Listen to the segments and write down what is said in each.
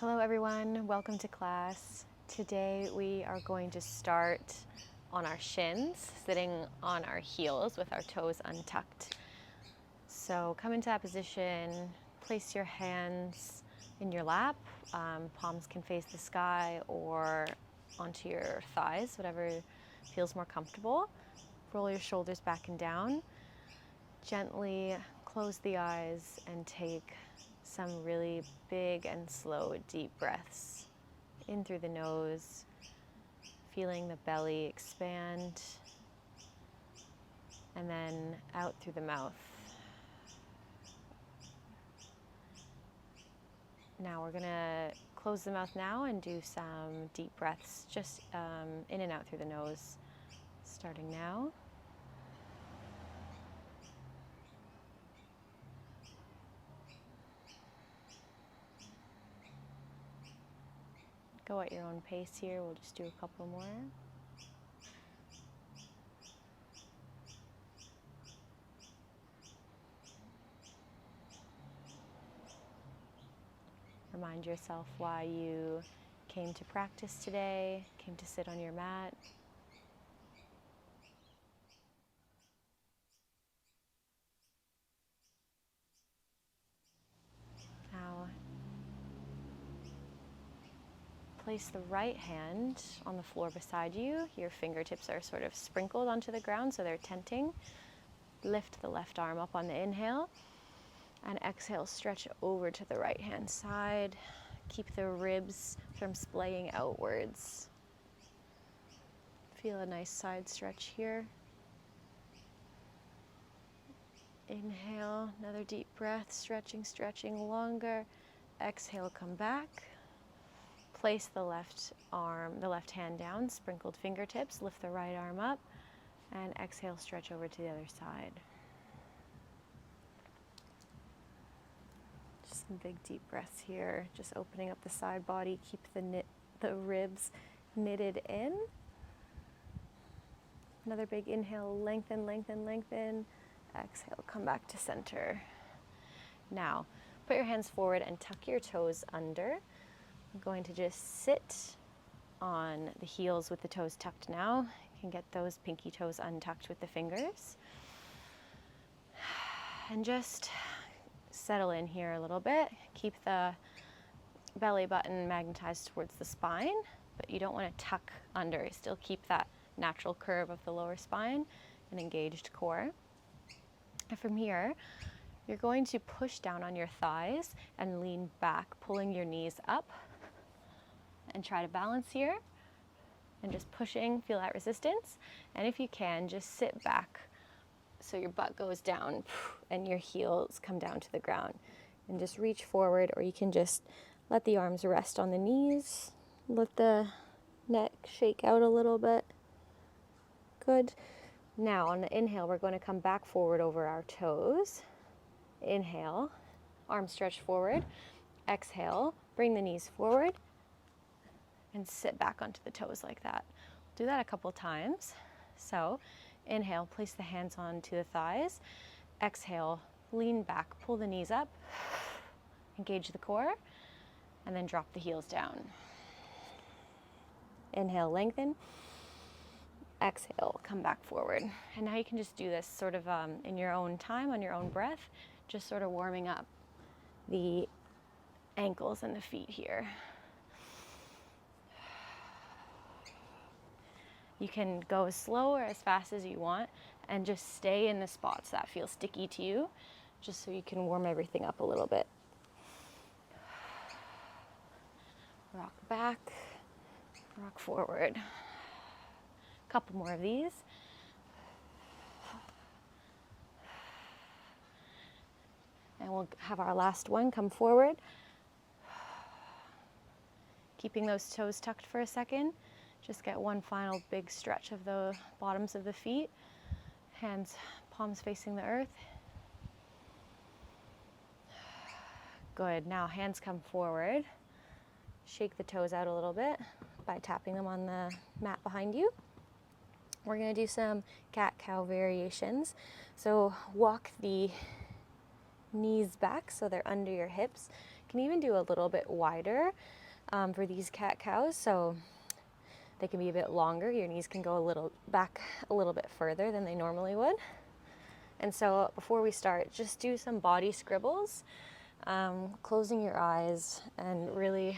Hello everyone, welcome to class. Today we are going to start on our shins, sitting on our heels with our toes untucked. So come into that position, place your hands in your lap, palms can face the sky or onto your thighs, whatever feels more comfortable. Roll your shoulders back and down. Gently close the eyes and take some really big and slow deep breaths in through the nose, feeling the belly expand, and then out through the mouth. Now we're gonna close the mouth now and do some deep breaths just in and out through the nose, starting now. Go at your own pace here. We'll just do a couple more. Remind yourself why you came to practice today, came to sit on your mat. Now, place the right hand on the floor beside you. Your fingertips are sort of sprinkled onto the ground, so they're tenting. Lift the left arm up on the inhale, and exhale, stretch over to the right hand side. Keep the ribs from splaying outwards. Feel a nice side stretch here. Inhale, another deep breath, stretching longer. Exhale, come back. Place the left hand down, sprinkled fingertips, lift the right arm up, and exhale, stretch over to the other side. Just some big deep breaths here, just opening up the side body, keep the ribs knitted in. Another big inhale, lengthen. Exhale, come back to center. Now, put your hands forward and tuck your toes under. I'm going to just sit on the heels with the toes tucked now. You can get those pinky toes untucked with the fingers. And just settle in here a little bit. Keep the belly button magnetized towards the spine, but you don't want to tuck under. Still keep that natural curve of the lower spine and engaged core. And from here, you're going to push down on your thighs and lean back, pulling your knees up. And try to balance here. And just pushing, feel that resistance. And if you can, just sit back so your butt goes down and your heels come down to the ground. And just reach forward, or you can just let the arms rest on the knees. Let the neck shake out a little bit. Good. Now on the inhale, we're going to come back forward over our toes. Inhale, arms stretch forward. Exhale, bring the knees forward and sit back onto the toes like that. Do that a couple times. So inhale, place the hands onto the thighs. Exhale, lean back, pull the knees up, engage the core, and then drop the heels down. Inhale, lengthen. Exhale, come back forward. And now you can just do this sort of in your own time, on your own breath, just sort of warming up the ankles and the feet here. You can go as slow or as fast as you want and just stay in the spots that feel sticky to you, just so you can warm everything up a little bit. Rock back, rock forward. A couple more of these. And we'll have our last one come forward. Keeping those toes tucked for a second. Just get one final big stretch of the bottoms of the feet. Hands, palms facing the earth. Good. Now hands come forward. Shake the toes out a little bit by tapping them on the mat behind you. We're going to do some cat-cow variations. So walk the knees back so they're under your hips. You can even do a little bit wider for these cat-cows, so they can be a bit longer. Your knees can go a little back a little bit further than they normally would. And so before we start, just do some body scribbles, closing your eyes and really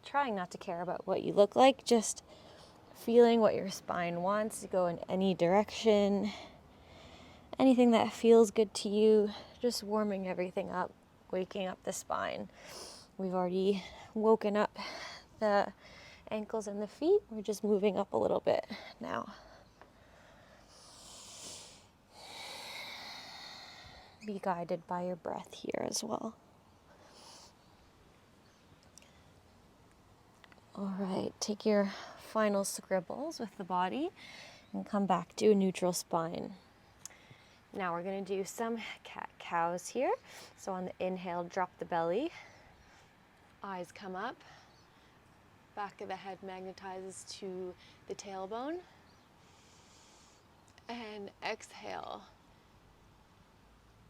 trying not to care about what you look like, just feeling what your spine wants to go in any direction, anything that feels good to you, just warming everything up, waking up the spine. We've already woken up the ankles and the feet. We're just moving up a little bit now. Be guided by your breath here as well. All right, take your final scribbles with the body and come back to a neutral spine. Now we're going to do some cat-cows here. So on the inhale, drop the belly, eyes come up, back of the head magnetizes to the tailbone, and exhale.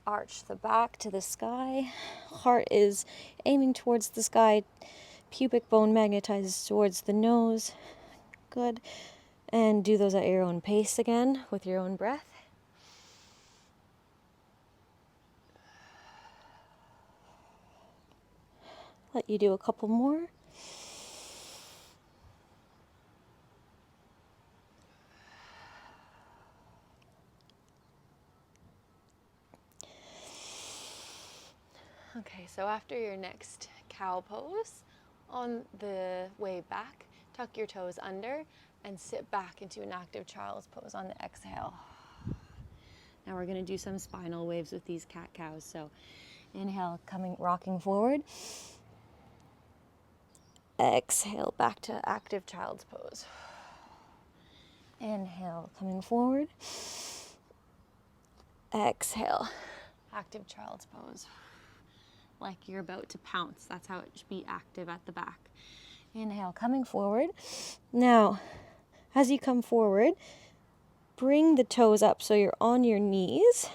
Arch the back to the sky, heart is aiming towards the sky, pubic bone magnetizes towards the nose. Good. And do those at your own pace again with your own breath. Let you do a couple more. Okay, so after your next cow pose, on the way back, tuck your toes under and sit back into an active child's pose on the exhale. Now we're going to do some spinal waves with these cat-cows. So inhale, rocking forward. Exhale, back to active child's pose. Inhale, coming forward. Exhale, active child's pose. Like you're about to pounce. That's how it should be active at the back. Inhale, coming forward. Now, as you come forward, bring the toes up so you're on your knees.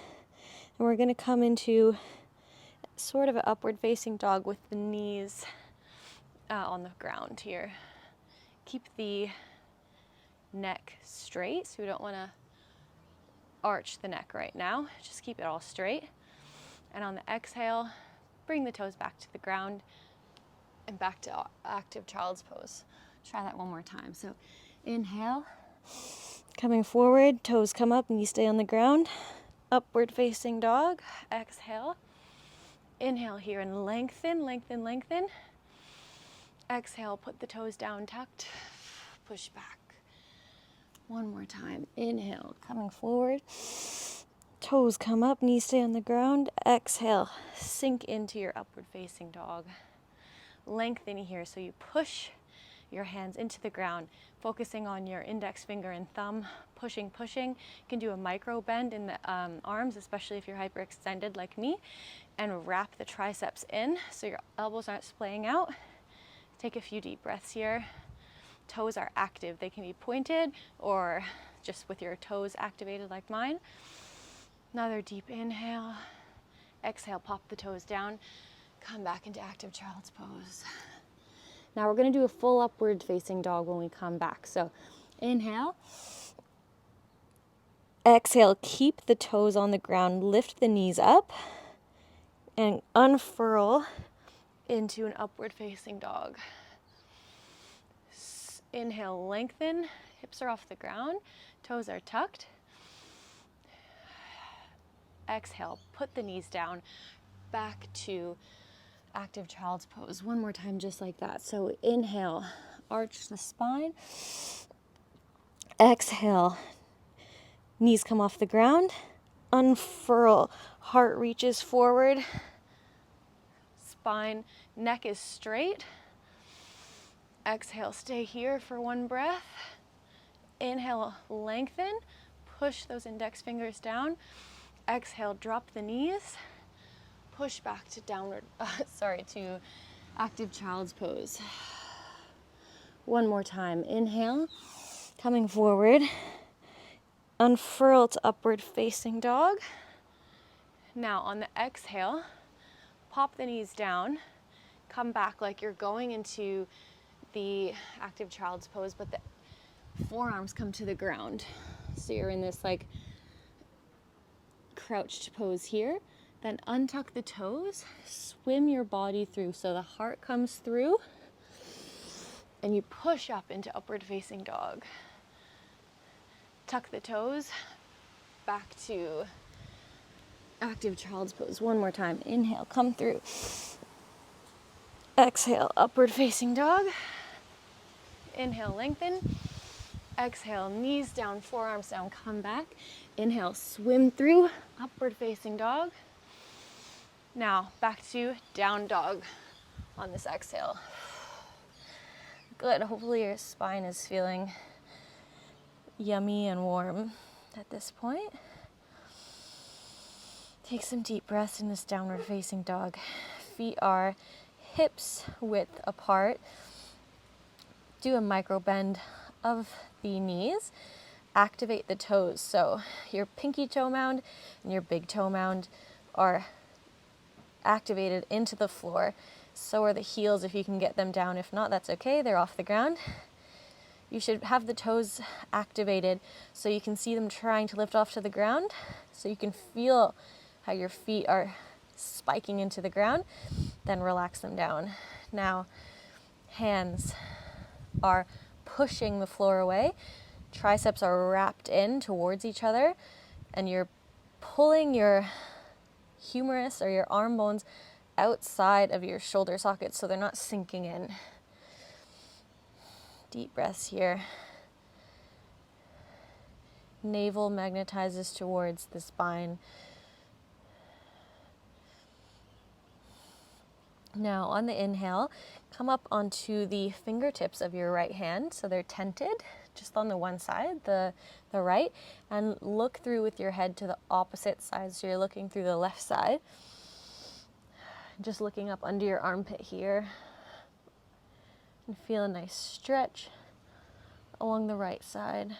And we're going to come into sort of an upward facing dog with the knees on the ground here. Keep the neck straight, so we don't want to arch the neck right now. Just keep it all straight. And on the exhale, bring the toes back to the ground and back to active child's pose. Try that one more time. So inhale, coming forward, toes come up, knees stay on the ground. Upward facing dog. Exhale. Inhale here and lengthen, lengthen, lengthen. Exhale, put the toes down tucked. Push back. One more time. Inhale, coming forward. Toes come up, knees stay on the ground. Exhale, sink into your upward facing dog. Lengthen here, so you push your hands into the ground, focusing on your index finger and thumb, pushing, pushing. You can do a micro bend in the arms, especially if you're hyperextended like me, and wrap the triceps in so your elbows aren't splaying out. Take a few deep breaths here. Toes are active. They can be pointed or just with your toes activated like mine. Another deep inhale. Exhale, pop the toes down. Come back into active child's pose. Now we're going to do a full upward facing dog when we come back. So inhale. Exhale, keep the toes on the ground. Lift the knees up and unfurl into an upward facing dog. Inhale, lengthen. Hips are off the ground. Toes are tucked. Exhale, put the knees down, back to active child's pose. One more time, just like that. So inhale, arch the spine. Exhale, knees come off the ground. Unfurl, heart reaches forward. Spine, neck is straight. Exhale, stay here for one breath. Inhale, lengthen. Push those index fingers down. Exhale, drop the knees, push back to to active child's pose. One more time. Inhale, coming forward, unfurl to upward facing dog. Now on the exhale, pop the knees down, come back like you're going into the active child's pose, but the forearms come to the ground. So you're in this like crouched pose here. Then untuck the toes, swim your body through. So the heart comes through and you push up into upward facing dog. Tuck the toes, back to active child's pose. One more time. Inhale, come through. Exhale, upward facing dog. Inhale, lengthen. Exhale, knees down, forearms down, come back. Inhale, swim through, upward facing dog. Now, back to down dog on this exhale. Good, hopefully your spine is feeling yummy and warm at this point. Take some deep breaths in this downward facing dog. Feet are hips width apart. Do a micro bend of the knees. Activate the toes. So your pinky toe mound and your big toe mound are activated into the floor. So are the heels if you can get them down. If not, that's okay. They're off the ground. You should have the toes activated so you can see them trying to lift off to the ground. So you can feel how your feet are spiking into the ground. Then relax them down. Now, hands are pushing the floor away. Triceps are wrapped in towards each other, and you're pulling your humerus or your arm bones outside of your shoulder sockets so they're not sinking in. Deep breaths here. Navel magnetizes towards the spine. Now, on the inhale, come up onto the fingertips of your right hand, so they're tented, just on the one side, the right, and look through with your head to the opposite side, so you're looking through the left side. Just looking up under your armpit here, and feel a nice stretch along the right side.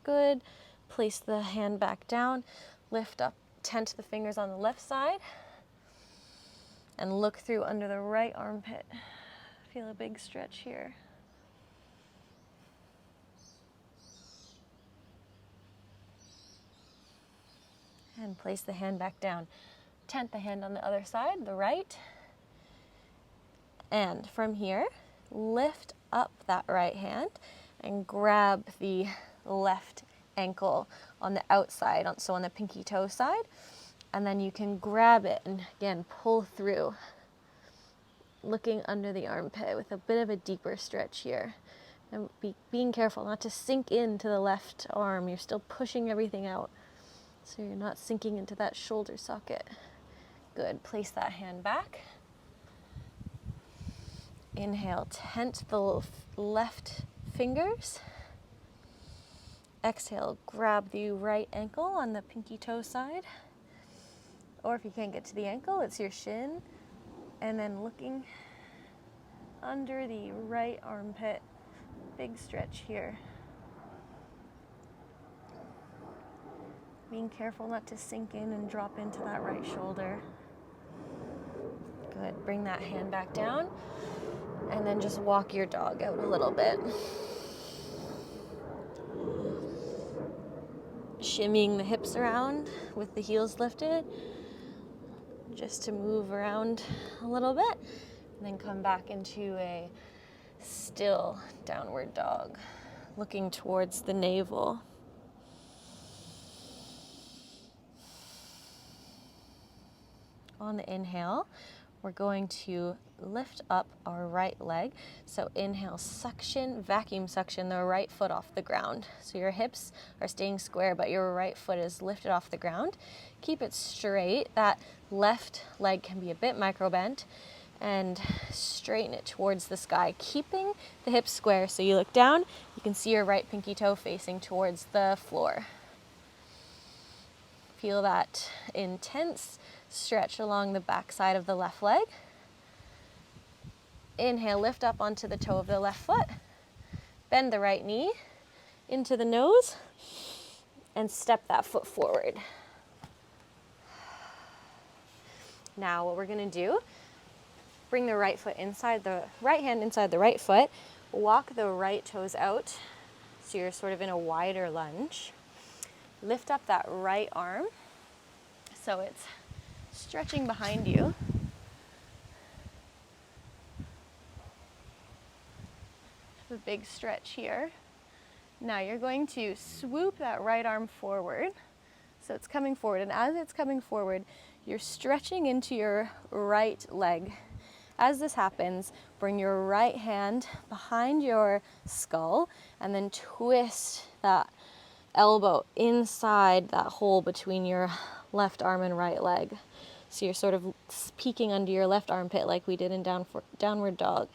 Good. Place the hand back down, lift up, tent the fingers on the left side, and look through under the right armpit. Feel a big stretch here. And place the hand back down. Tent the hand on the other side, the right. And from here, lift up that right hand and grab the left ankle on the outside, so on the pinky toe side. And then you can grab it and again pull through, looking under the armpit with a bit of a deeper stretch here. And being careful not to sink into the left arm. You're still pushing everything out, so you're not sinking into that shoulder socket. Good. Place that hand back. Inhale, tent the left fingers. Exhale, grab the right ankle on the pinky toe side. Or if you can't get to the ankle, it's your shin. And then looking under the right armpit. Big stretch here. Being careful not to sink in and drop into that right shoulder. Good. Bring that hand back down. And then just walk your dog out a little bit. Shimmying the hips around with the heels lifted, just to move around a little bit, and then come back into a still downward dog, looking towards the navel. On the inhale, we're going to lift up our right leg. So inhale, suction, vacuum suction the right foot off the ground. So your hips are staying square, but your right foot is lifted off the ground. Keep it straight. That left leg can be a bit micro bent, and straighten it towards the sky, keeping the hips square. So you look down, you can see your right pinky toe facing towards the floor. Feel that intense stretch along the back side of the left leg. Inhale, lift up onto the toe of the left foot. Bend the right knee into the nose and step that foot forward. Now what we're gonna do, bring the right foot inside the right hand inside the right foot, walk the right toes out so you're sort of in a wider lunge. Lift up that right arm so it's stretching behind you. Have a big stretch here. Now you're going to swoop that right arm forward. So it's coming forward, and as it's coming forward, you're stretching into your right leg. As this happens, bring your right hand behind your skull and then twist that elbow inside that hole between your left arm and right leg. So you're sort of peeking under your left armpit like we did in downward dog.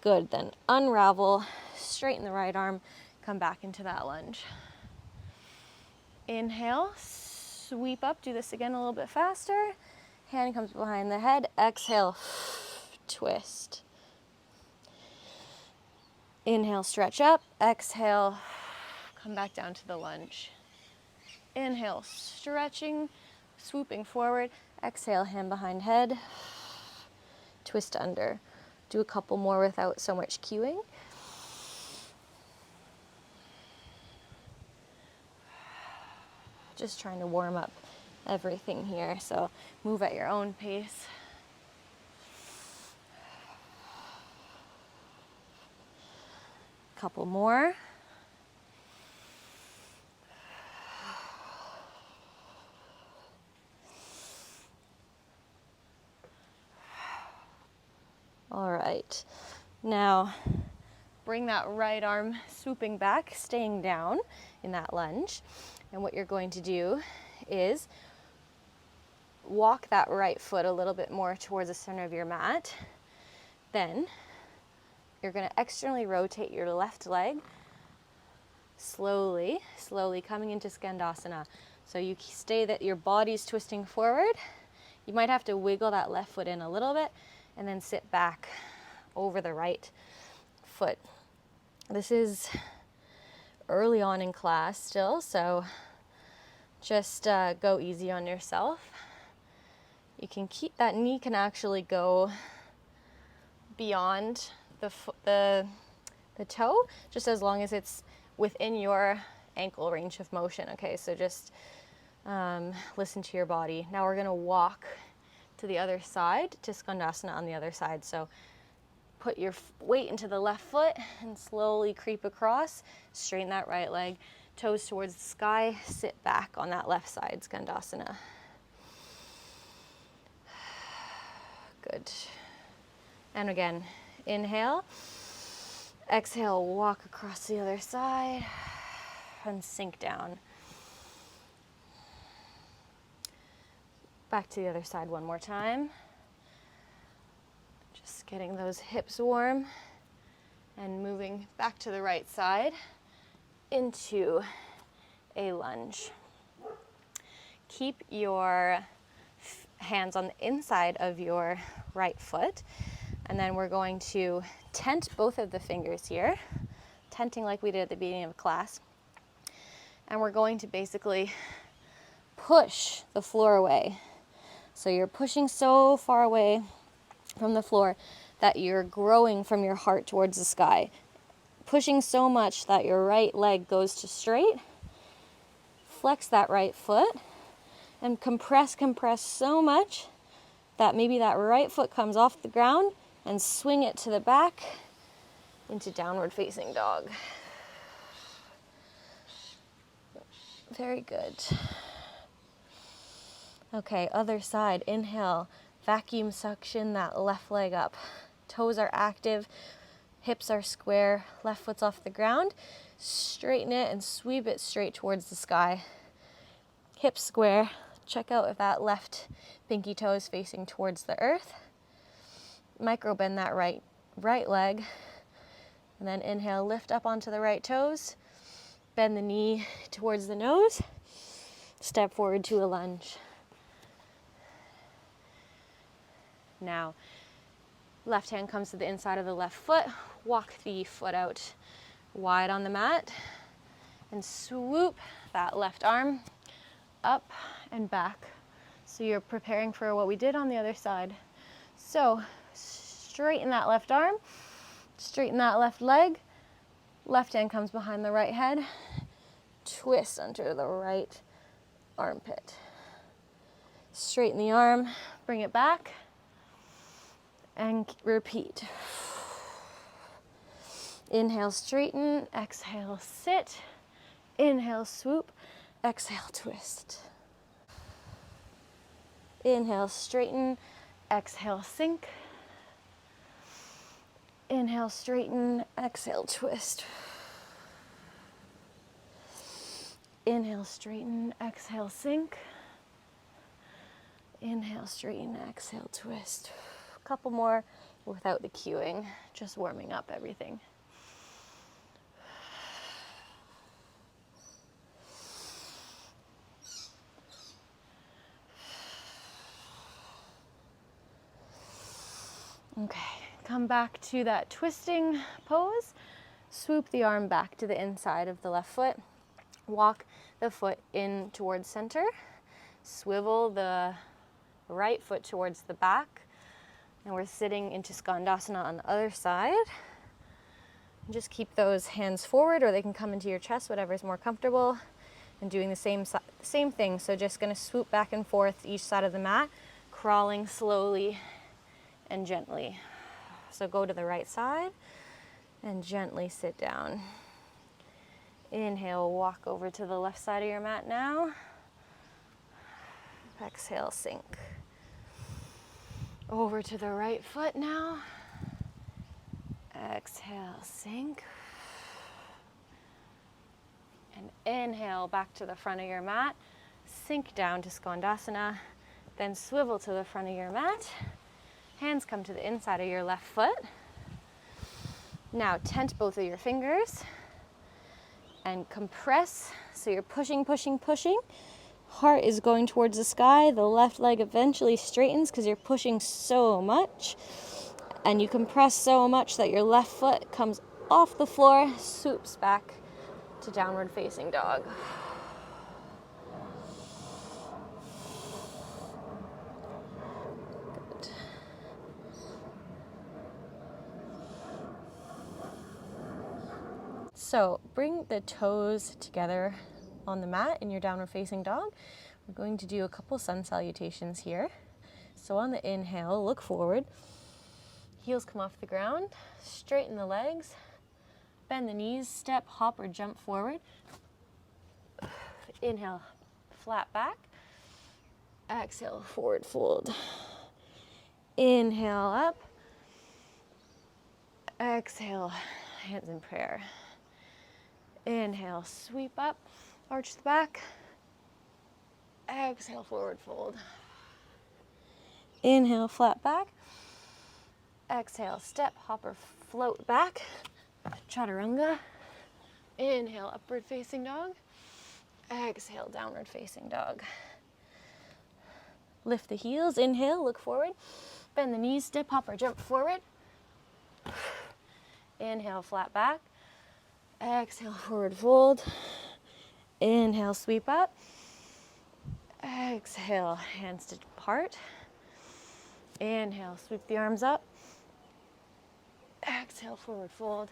Good, then unravel, straighten the right arm, come back into that lunge. Inhale, sweep up, do this again a little bit faster. Hand comes behind the head, exhale, twist. Inhale, stretch up, exhale, come back down to the lunge. Inhale, stretching, swooping forward, exhale, hand behind head, twist under. Do a couple more without so much cueing. Just trying to warm up everything here, so move at your own pace. Couple more. All right, now bring that right arm swooping back, staying down in that lunge. And what you're going to do is walk that right foot a little bit more towards the center of your mat. Then you're going to externally rotate your left leg, slowly coming into Skandasana. So you stay that your body's twisting forward. You might have to wiggle that left foot in a little bit and then sit back over the right foot. This is early on in class still, so just go easy on yourself. You can keep that knee can actually go beyond the toe, just as long as it's within your ankle range of motion. Okay, so just listen to your body. Now we're gonna walk to the other side, to Skandasana on the other side. So put your weight into the left foot and slowly creep across, straighten that right leg, toes towards the sky, sit back on that left side, Skandasana. Good. And again, inhale, exhale, walk across the other side and sink down. Back to the other side one more time. Just getting those hips warm and moving back to the right side into a lunge. Keep your hands on the inside of your right foot, and then we're going to tent both of the fingers here, tenting like we did at the beginning of class. And we're going to basically push the floor away. So you're pushing so far away from the floor that you're growing from your heart towards the sky. Pushing so much that your right leg goes to straight. Flex that right foot and compress so much that maybe that right foot comes off the ground, and swing it to the back into downward facing dog. Very good. Okay, other side. Inhale, vacuum suction that left leg up. Toes are active, hips are square, left foot's off the ground. Straighten it and sweep it straight towards the sky. Hips square. Check out if that left pinky toe is facing towards the earth. Micro bend that right leg. And then inhale, lift up onto the right toes. Bend the knee towards the nose. Step forward to a lunge. Now, left hand comes to the inside of the left foot. Walk the foot out wide on the mat. And swoop that left arm up and back. So you're preparing for what we did on the other side. So straighten that left arm, straighten that left leg, left hand comes behind the right head, twist under the right armpit. Straighten the arm, bring it back, and repeat. Inhale, straighten, exhale, sit, inhale, swoop, exhale, twist. Inhale, straighten, exhale, sink. Inhale, straighten, exhale, twist. Inhale, straighten, exhale, sink. Inhale, straighten, exhale, twist. A couple more without the cueing, just warming up everything. Okay, come back to that twisting pose. Swoop the arm back to the inside of the left foot. Walk the foot in towards center. Swivel the right foot towards the back. And we're sitting into Skandasana on the other side. Just keep those hands forward, or they can come into your chest, whatever is more comfortable. And doing the same thing. So just gonna swoop back and forth each side of the mat, crawling slowly and gently. So go to the right side and gently sit down. Inhale, walk over to the left side of your mat now. Exhale, sink. Over to the right foot now. Exhale, sink. And inhale back to the front of your mat. Sink down to Skandasana. Then swivel to the front of your mat. Hands come to the inside of your left foot. Now tent both of your fingers and compress. So you're pushing, pushing, pushing. Heart is going towards the sky. The left leg eventually straightens because you're pushing so much. And you compress so much that your left foot comes off the floor, swoops back to downward facing dog. Good. So bring the toes together on the mat in your downward facing dog. We're going to do a couple sun salutations here. So on the inhale, look forward. Heels come off the ground. Straighten the legs. Bend the knees, step, hop, or jump forward. Inhale, flat back. Exhale, forward fold. Inhale up. Exhale, hands in prayer. Inhale, sweep up, arch the back. Exhale, forward fold. Inhale, flat back. Exhale, step, hop, or float back. Chaturanga. Inhale, upward facing dog. Exhale, downward facing dog. Lift the heels. Inhale, look forward. Bend the knees, step, hop, or jump forward. Inhale, flat back. Exhale, forward fold. Inhale, sweep up. Exhale, hands to part. Inhale, sweep the arms up. Exhale, forward fold.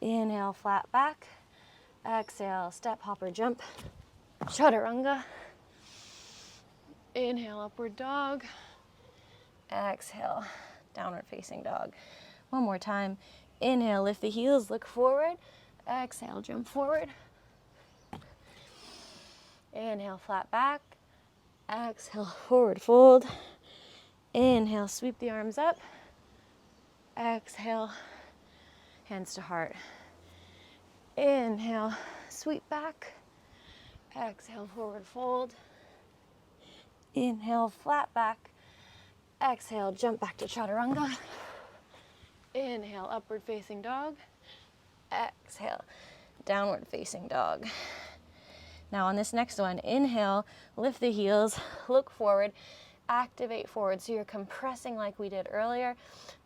Inhale, flat back. Exhale, step, hop, or jump. Chaturanga. Inhale, upward dog. Exhale, downward facing dog. One more time. Inhale, lift the heels, look forward. Exhale, jump forward. Inhale, flat back. Exhale, forward fold. Inhale, sweep the arms up. Exhale, hands to heart. Inhale, sweep back. Exhale, forward fold. Inhale, flat back. Exhale, jump back to chaturanga. Inhale, upward facing dog. Exhale, downward facing dog. Now on this next one, inhale, lift the heels, look forward, activate forward. So you're compressing like we did earlier.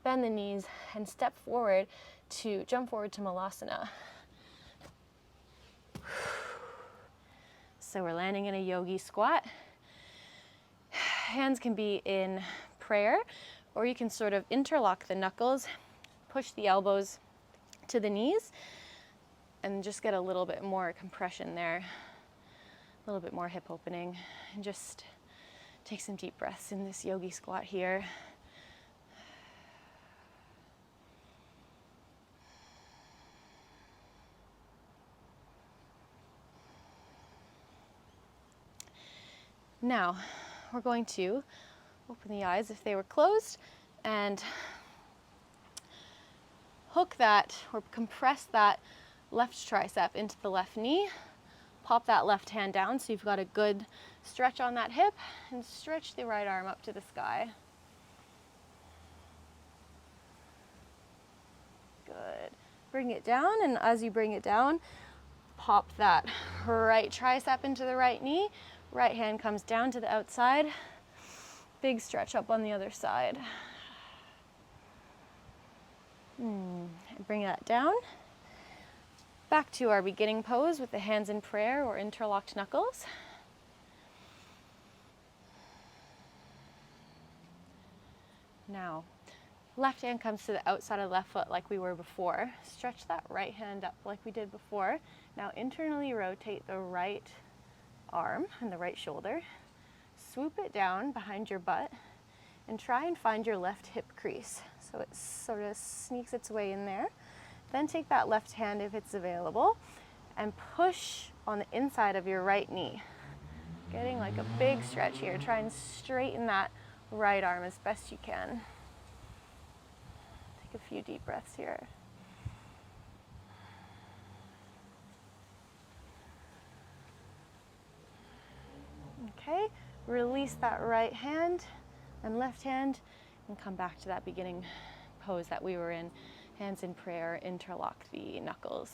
Bend the knees and step forward to jump forward to Malasana. So we're landing in a yogi squat. hands can be in prayer, or you can sort of interlock the knuckles, push the elbows to the knees, and just get a little bit more compression there, a little bit more hip opening, and just take some deep breaths in this yogi squat here. Now, we're going to open the eyes if they were closed and hook that or compress that left tricep into the left knee. Pop that left hand down so you've got a good stretch on that hip, and stretch the right arm up to the sky. Good. Bring it down, and as you bring it down, pop that right tricep into the right knee. Right hand comes down to the outside. Big stretch up on the other side. Bring that down. Back to our beginning pose with the hands in prayer or interlocked knuckles. Now, left hand comes to the outside of the left foot like we were before. Stretch that right hand up like we did before. Now internally rotate the right arm and the right shoulder. Swoop it down behind your butt and try and find your left hip crease. So it sort of sneaks its way in there. Then take that left hand if it's available and push on the inside of your right knee. Getting like a big stretch here. Try and straighten that right arm as best you can. Take a few deep breaths here. Okay, release that right hand and left hand and come back to that beginning pose that we were in. Hands in prayer, interlock the knuckles.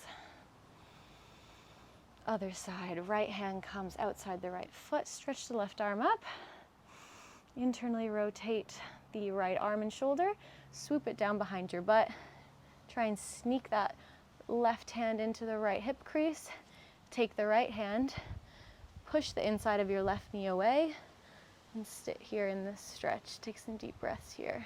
Other side, right hand comes outside the right foot, stretch the left arm up. Internally rotate the right arm and shoulder, swoop it down behind your butt. Try and sneak that left hand into the right hip crease. Take the right hand, push the inside of your left knee away, and sit here in this stretch. Take some deep breaths here.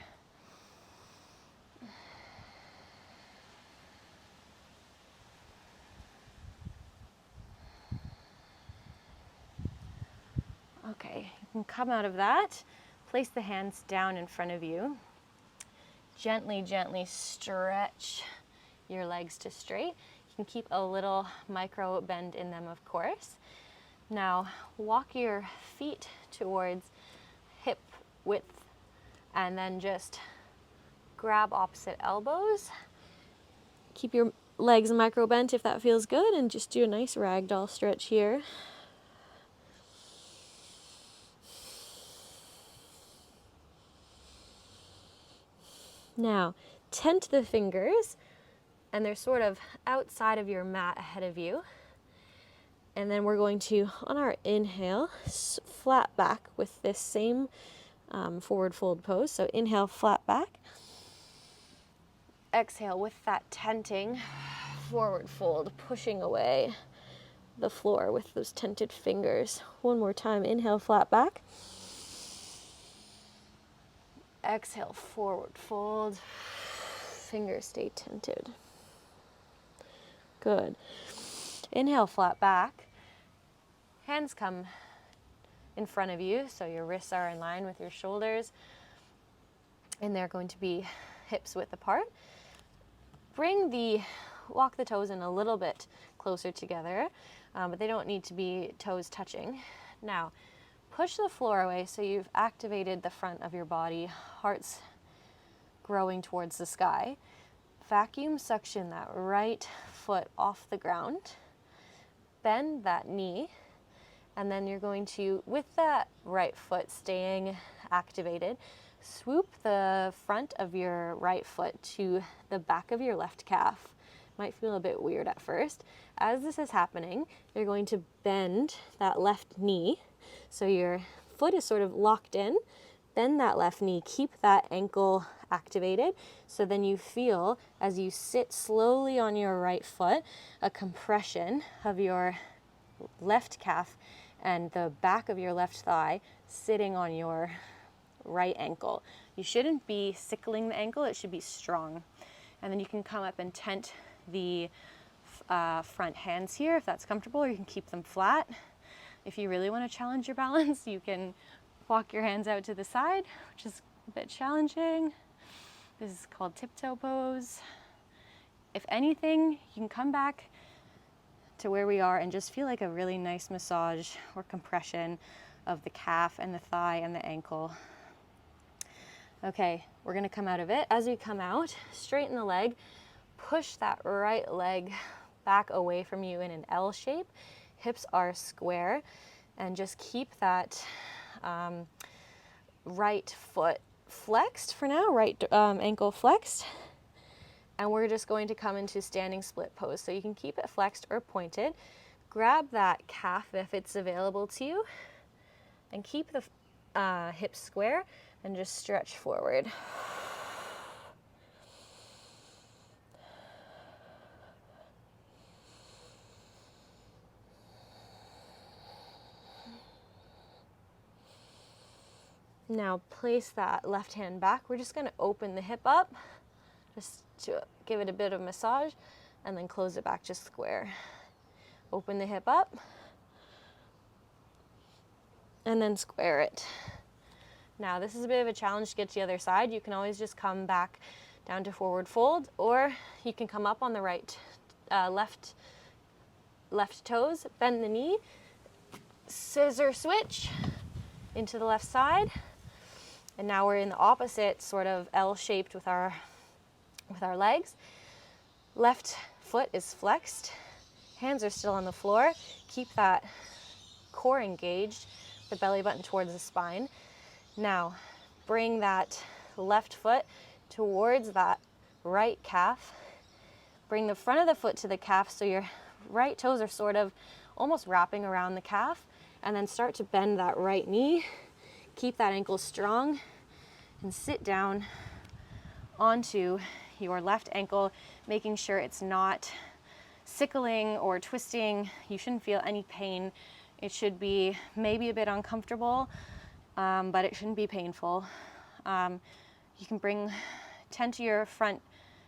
Okay, you can come out of that, place the hands down in front of you. Gently, gently stretch your legs to straight. You can keep a little micro bend in them, of course. Now, walk your feet towards hip width and then just grab opposite elbows. Keep your legs micro bent if that feels good, and just do a nice ragdoll stretch here. Now, tent the fingers, and they're sort of outside of your mat ahead of you. And then we're going to, on our inhale, flat back with this same forward fold pose. So inhale, flat back. Exhale with that tenting, forward fold, pushing away the floor with those tented fingers. One more time, inhale, flat back. Exhale, forward fold. Fingers stay tented. Good. Inhale, flat back. Hands come in front of you, so your wrists are in line with your shoulders, and they're going to be hips width apart. Walk the toes in a little bit closer together, but they don't need to be toes touching. Now, push the floor away so you've activated the front of your body, heart's growing towards the sky. Vacuum suction that right foot off the ground. Bend that knee, and then you're going to, with that right foot staying activated, swoop the front of your right foot to the back of your left calf. Might feel a bit weird at first. As this is happening, you're going to bend that left knee so your foot is sort of locked in. Bend that left knee, keep that ankle activated, so then you feel, as you sit slowly on your right foot, a compression of your left calf and the back of your left thigh sitting on your right ankle. You shouldn't be sickling the ankle, it should be strong. And then you can come up and tent the front hands here if that's comfortable, or you can keep them flat. If you really want to challenge your balance, you can walk your hands out to the side, which is a bit challenging. This is called tiptoe pose. If anything, you can come back to where we are and just feel like a really nice massage or compression of the calf and the thigh and the ankle. Okay, we're gonna come out of it. As we come out, straighten the leg, push that right leg back away from you in an L shape. Hips are square, and just keep that right foot flexed for now, right ankle flexed. And we're just going to come into standing split pose. So you can keep it flexed or pointed. Grab that calf if it's available to you, and keep the hips square and just stretch forward. Now place that left hand back. We're just going to open the hip up just to give it a bit of massage, and then close it back just square. Open the hip up and then square it. Now this is a bit of a challenge to get to the other side. You can always just come back down to forward fold, or you can come up on the right, left toes, bend the knee, scissor switch into the left side. And now we're in the opposite, sort of L-shaped with our legs. Left foot is flexed, hands are still on the floor. Keep that core engaged, the belly button towards the spine. Now, bring that left foot towards that right calf. Bring the front of the foot to the calf so your right toes are sort of almost wrapping around the calf, and then start to bend that right knee. Keep that ankle strong and sit down onto your left ankle, making sure it's not sickling or twisting. You shouldn't feel any pain. It should be maybe a bit uncomfortable, but it shouldn't be painful. You can tent to your front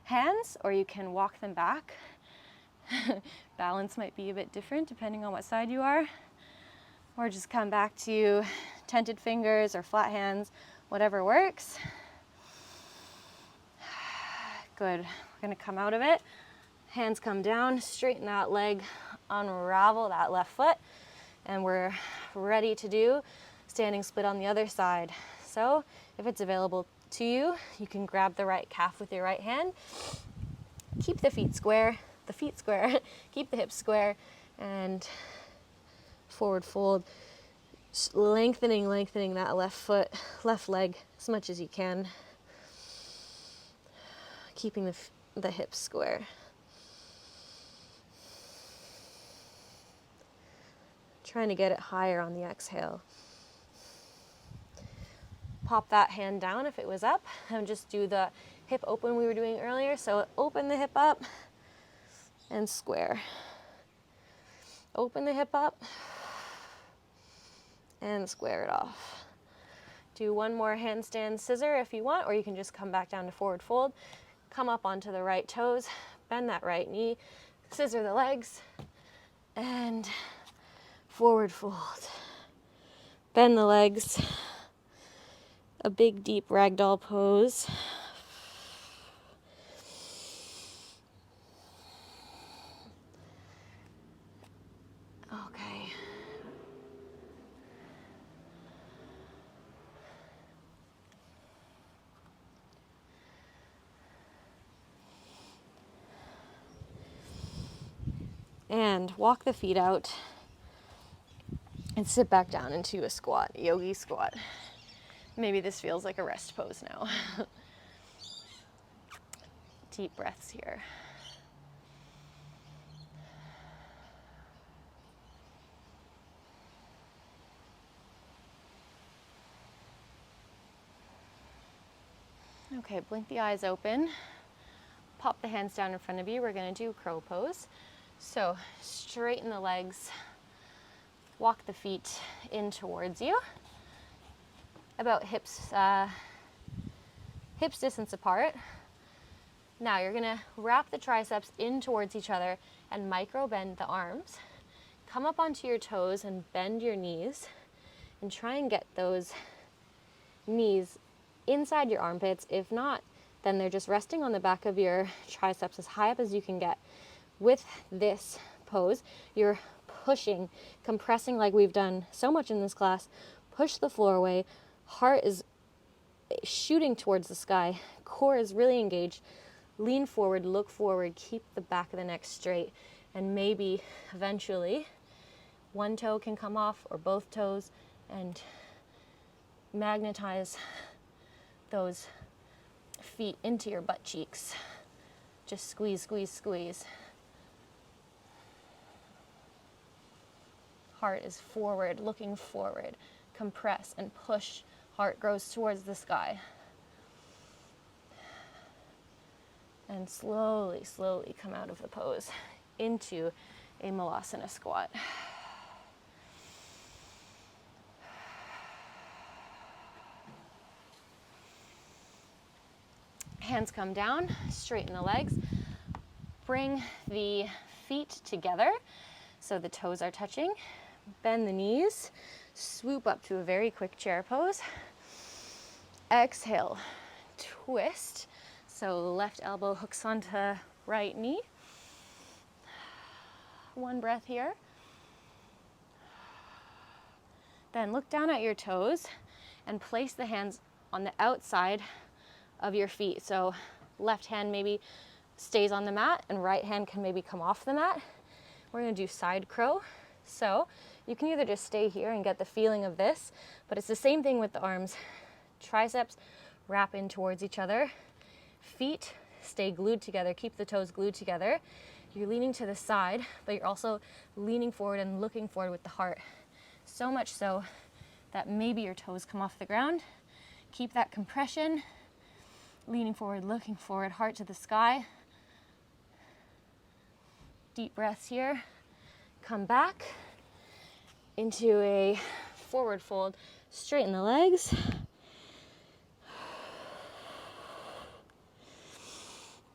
hands, or you can walk them back. Balance might be a bit different depending on what side you are. Or just come back to tented fingers or flat hands, whatever works. Good. We're going to come out of it. Hands come down, straighten that leg, unravel that left foot, and we're ready to do standing split on the other side. So if it's available to you, you can grab the right calf with your right hand, keep the feet square, keep the hips square, and forward fold, lengthening that left leg as much as you can, keeping the hips square. Trying to get it higher on the exhale. Pop that hand down if it was up, and just do the hip open we were doing earlier. So open the hip up and square. Open the hip up and square it off. Do one more handstand scissor if you want, or you can just come back down to forward fold. Come up onto the right toes, bend that right knee, scissor the legs, and forward fold. Bend the legs. A big deep ragdoll pose. Okay. And walk the feet out and sit back down into a squat, yogi squat. Maybe this feels like a rest pose now. Deep breaths here. Okay, blink the eyes open. Pop the hands down in front of you. We're going to do crow pose. So straighten the legs, Walk the feet in towards you, about hips distance apart. Now you're gonna wrap the triceps in towards each other and micro bend the arms. Come up onto your toes and bend your knees and try and get those knees inside your armpits. If not, then they're just resting on the back of your triceps as high up as you can get. With this pose, you're pushing, compressing like we've done so much in this class. Push the floor away. Heart is shooting towards the sky. Core is really engaged. Lean forward, look forward, keep the back of the neck straight, and maybe eventually one toe can come off or both toes, and magnetize those feet into your butt cheeks. Just squeeze, squeeze, squeeze. Heart is forward, looking forward. Compress and push. Heart grows towards the sky. And slowly, slowly come out of the pose into a Malasana squat. Hands come down, straighten the legs. Bring the feet together so the toes are touching. Bend the knees, swoop up to a very quick chair pose. Exhale, twist. So left elbow hooks onto right knee. One breath here. Then look down at your toes and place the hands on the outside of your feet. So left hand maybe stays on the mat and right hand can maybe come off the mat. We're gonna do side crow. So you can either just stay here and get the feeling of this, but it's the same thing with the arms. Triceps wrap in towards each other. Feet stay glued together, keep the toes glued together. You're leaning to the side, but you're also leaning forward and looking forward with the heart. So much so that maybe your toes come off the ground. Keep that compression, leaning forward, looking forward, heart to the sky. Deep breaths here. Come back into a forward fold. Straighten the legs.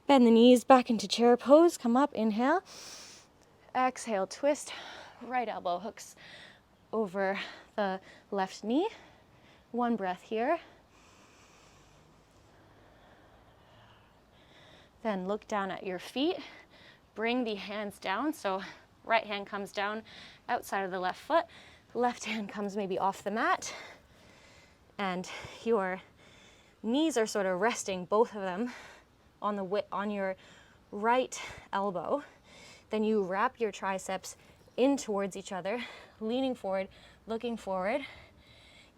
Bend the knees back into chair pose. Come up, inhale. Exhale, twist. Right elbow hooks over the left knee. One breath here. Then look down at your feet. Bring the hands down. So right hand comes down outside of the left foot. Left hand comes maybe off the mat. And your knees are sort of resting, both of them, on your right elbow. Then you wrap your triceps in towards each other, leaning forward, looking forward.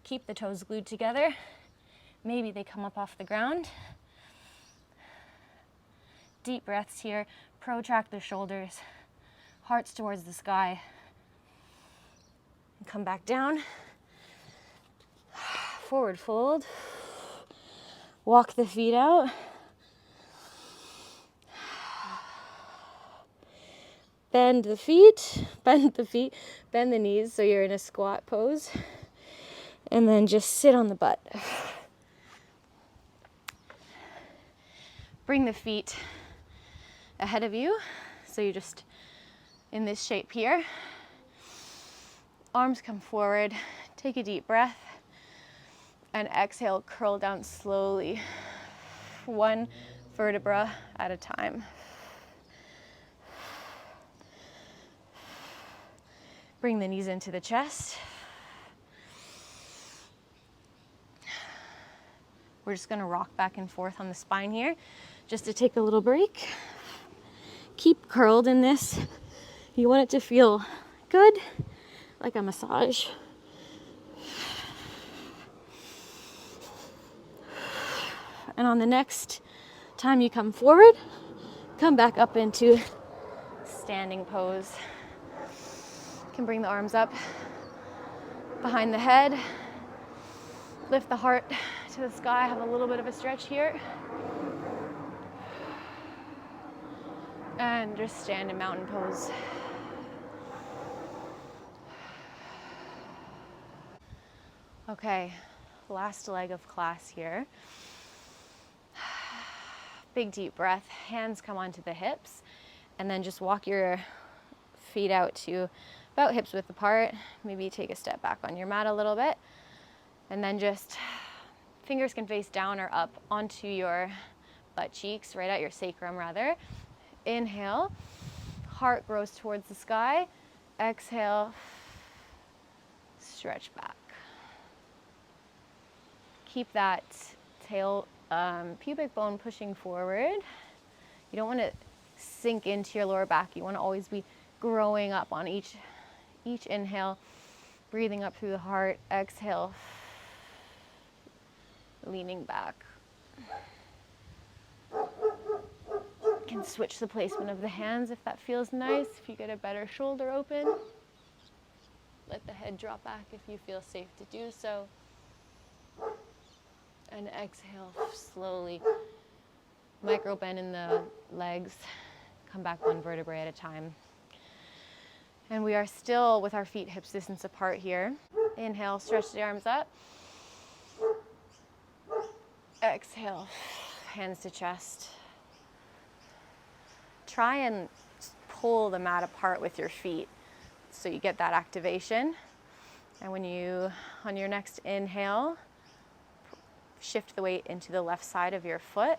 Keep the toes glued together. Maybe they come up off the ground. Deep breaths here. Protract the shoulders. Hearts towards the sky. Come back down. Forward fold. Walk the feet out. Bend the feet, bend the knees so you're in a squat pose. And then just sit on the butt. Bring the feet ahead of you. So you're just in this shape here. Arms come forward. Take a deep breath. And exhale, curl down slowly. One vertebra at a time. Bring the knees into the chest. We're just gonna rock back and forth on the spine here, just to take a little break. Keep curled in this. You want it to feel good, like a massage. And on the next time you come forward, come back up into standing pose. You can bring the arms up behind the head. Lift the heart to the sky. Have a little bit of a stretch here. And just stand in mountain pose. Okay, last leg of class here. Big deep breath, hands come onto the hips, and then just walk your feet out to about hips width apart. Maybe take a step back on your mat a little bit, and then just fingers can face down or up onto your butt cheeks, right at your sacrum rather. Inhale, heart grows towards the sky. Exhale, stretch back. Keep that tail pubic bone pushing forward. You don't want to sink into your lower back. You want to always be growing up on each inhale, breathing up through the heart. Exhale, leaning back. You can switch the placement of the hands if that feels nice. If you get a better shoulder open, let the head drop back if you feel safe to do so. And exhale slowly. Micro bend in the legs. Come back one vertebrae at a time. And we are still with our feet hips distance apart here. Inhale, stretch the arms up. Exhale, hands to chest. Try and pull the mat apart with your feet so you get that activation. And when you, on your next inhale, shift the weight into the left side of your foot.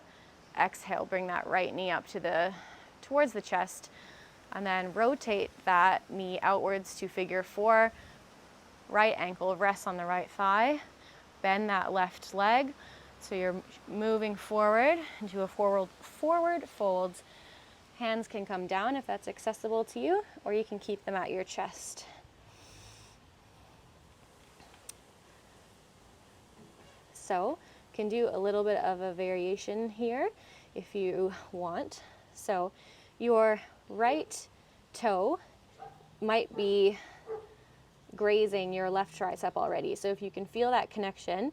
Exhale, bring that right knee up to towards the chest, and then rotate that knee outwards to figure four. Right ankle rests on the right thigh. Bend that left leg. So you're moving forward into a forward fold. Hands can come down if that's accessible to you, or you can keep them at your chest. So you can do a little bit of a variation here if you want. So your right toe might be grazing your left tricep already. So if you can feel that connection,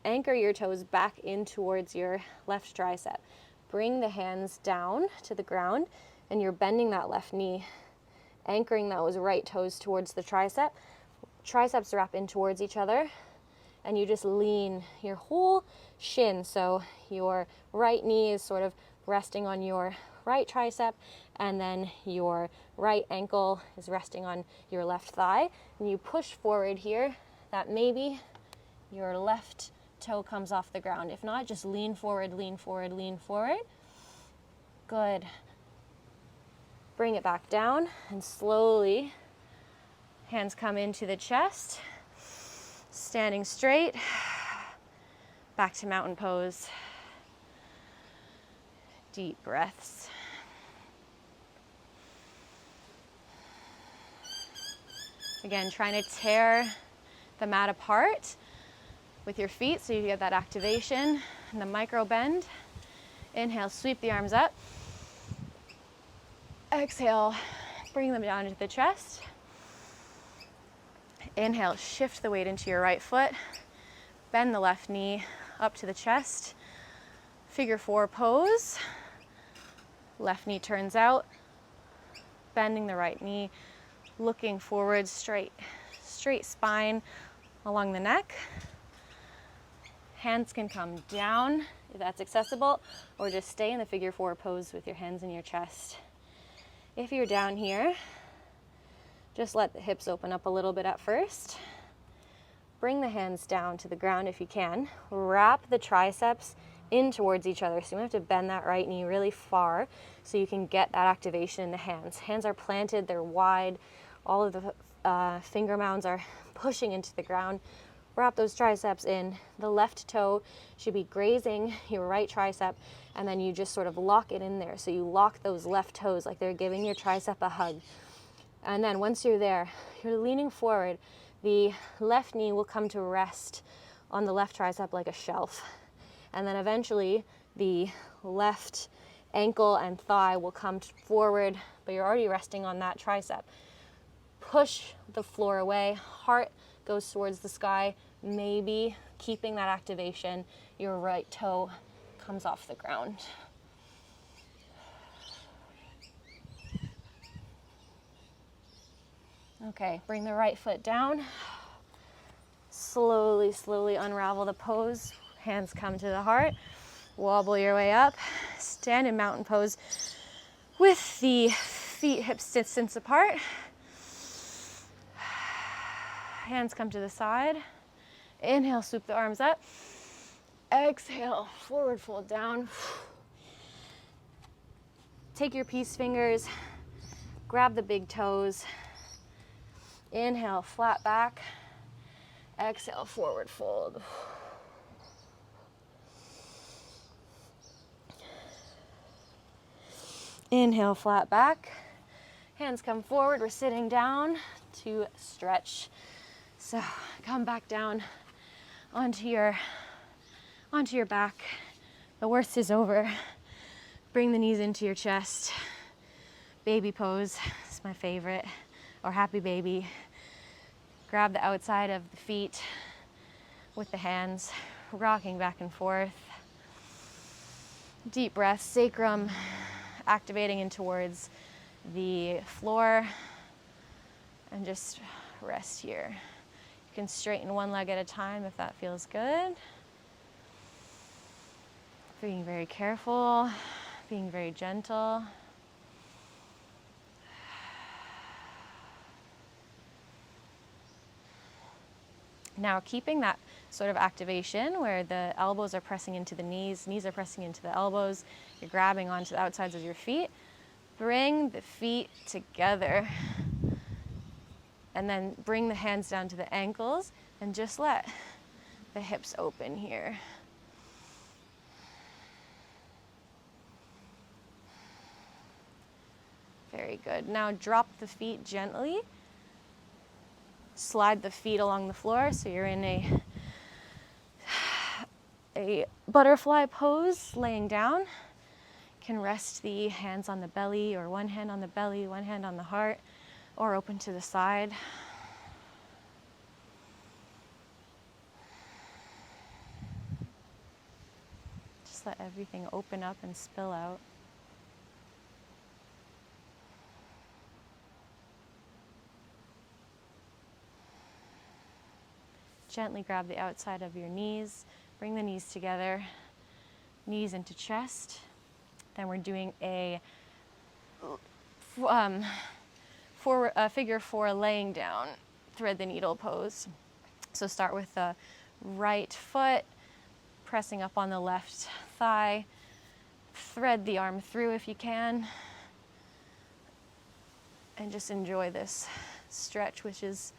anchor your toes back in towards your left tricep. Bring the hands down to the ground, and you're bending that left knee, anchoring those right toes towards the tricep. Triceps wrap in towards each other, and you just lean your whole shin. So your right knee is sort of resting on your right tricep, and then your right ankle is resting on your left thigh. And you push forward here, that maybe your left toe comes off the ground. If not, just lean forward, lean forward, lean forward. Good. Bring it back down, and slowly hands come into the chest. Standing straight, back to mountain pose. Deep breaths. Again, trying to tear the mat apart with your feet so you get that activation and the micro bend. Inhale, sweep the arms up. Exhale, bring them down into the chest. Inhale, shift the weight into your right foot. Bend the left knee up to the chest. Figure four pose. Left knee turns out. Bending the right knee, looking forward, straight spine along the neck. Hands can come down if that's accessible, or just stay in the figure four pose with your hands in your chest. If you're down here, just let the hips open up a little bit at first. Bring the hands down to the ground if you can. Wrap the triceps in towards each other. So you have to bend that right knee really far so you can get that activation in the hands. Hands are planted, they're wide. All of the finger mounds are pushing into the ground. Wrap those triceps in. The left toe should be grazing your right tricep, and then you just sort of lock it in there. So you lock those left toes like they're giving your tricep a hug. And then once you're there, you're leaning forward. The left knee will come to rest on the left tricep like a shelf. And then eventually the left ankle and thigh will come forward, but you're already resting on that tricep. Push the floor away, heart goes towards the sky, maybe keeping that activation, your right toe comes off the ground. Okay, bring the right foot down, slowly, slowly unravel the pose. Hands come to the heart. Wobble your way up. Stand in mountain pose with the feet hip distance apart. Hands come to the side. Inhale, swoop the arms up. Exhale, forward fold down. Take your peace fingers, grab the big toes. Inhale, flat back. Exhale, forward fold. Inhale, flat back. Hands come forward. We're sitting down to stretch. So come back down onto your back. The worst is over. Bring the knees into your chest. Baby pose is my favorite, or happy baby. Grab the outside of the feet with the hands, rocking back and forth. Deep breath, sacrum activating in towards the floor, and just rest here. You can straighten one leg at a time if that feels good. Being very careful, being very gentle. Now keeping that sort of activation where the elbows are pressing into the knees are pressing into the elbows, you're grabbing onto the outsides of your feet. Bring the feet together and then bring the hands down to the ankles and just let the hips open here. Very good. Now drop the feet gently. Slide the feet along the floor so you're in a butterfly pose, laying down. You can rest the hands on the belly, or one hand on the belly, one hand on the heart, or open to the side. Just let everything open up and spill out. Gently grab the outside of your knees. Bring the knees together, knees into chest. Then we're doing a figure four laying down, thread the needle pose. So start with the right foot, pressing up on the left thigh. Thread the arm through if you can. And just enjoy this stretch, which is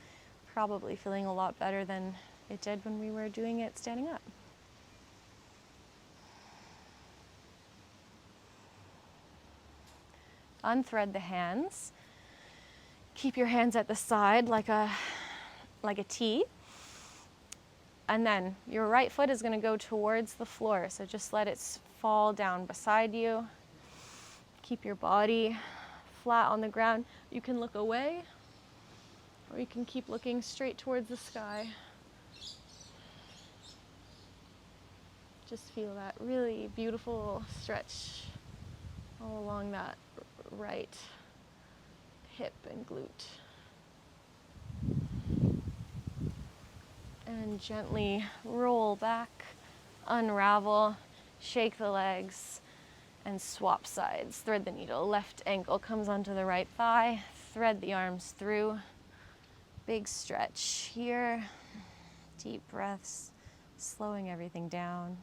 probably feeling a lot better than it did when we were doing it standing up. Unthread the hands. Keep your hands at the side like a T. And then your right foot is going to go towards the floor, so just let it fall down beside you. Keep your body flat on the ground. You can look away, or you can keep looking straight towards the sky. Just feel that really beautiful stretch all along that right hip and glute. And gently roll back, unravel, shake the legs, and swap sides. Thread the needle. Left ankle comes onto the right thigh. Thread the arms through. Big stretch here. Deep breaths, slowing everything down.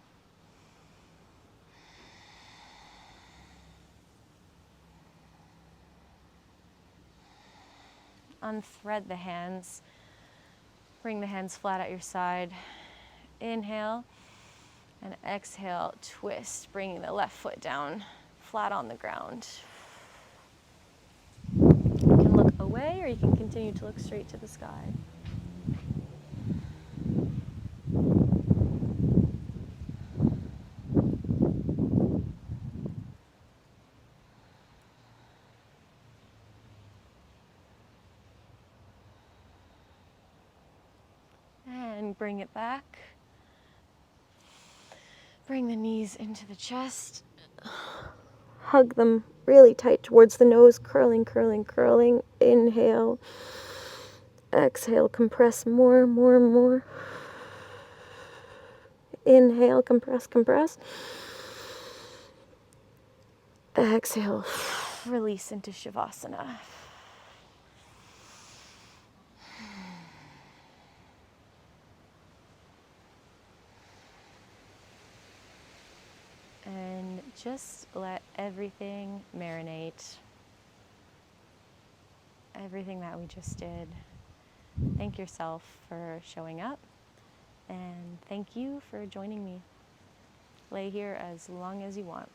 Unthread the hands. Bring the hands flat at your side. Inhale. And exhale, twist, bringing the left foot down, flat on the ground. You can look away, or you can continue to look straight to the sky. And bring it back. Bring the knees into the chest. Hug them really tight towards the nose, curling, curling, curling. Inhale. Exhale, compress more, more, more. Inhale, compress, compress. Exhale. Release into Shavasana. And just let everything marinate. Everything that we just did. Thank yourself for showing up, and thank you for joining me. Lay here as long as you want.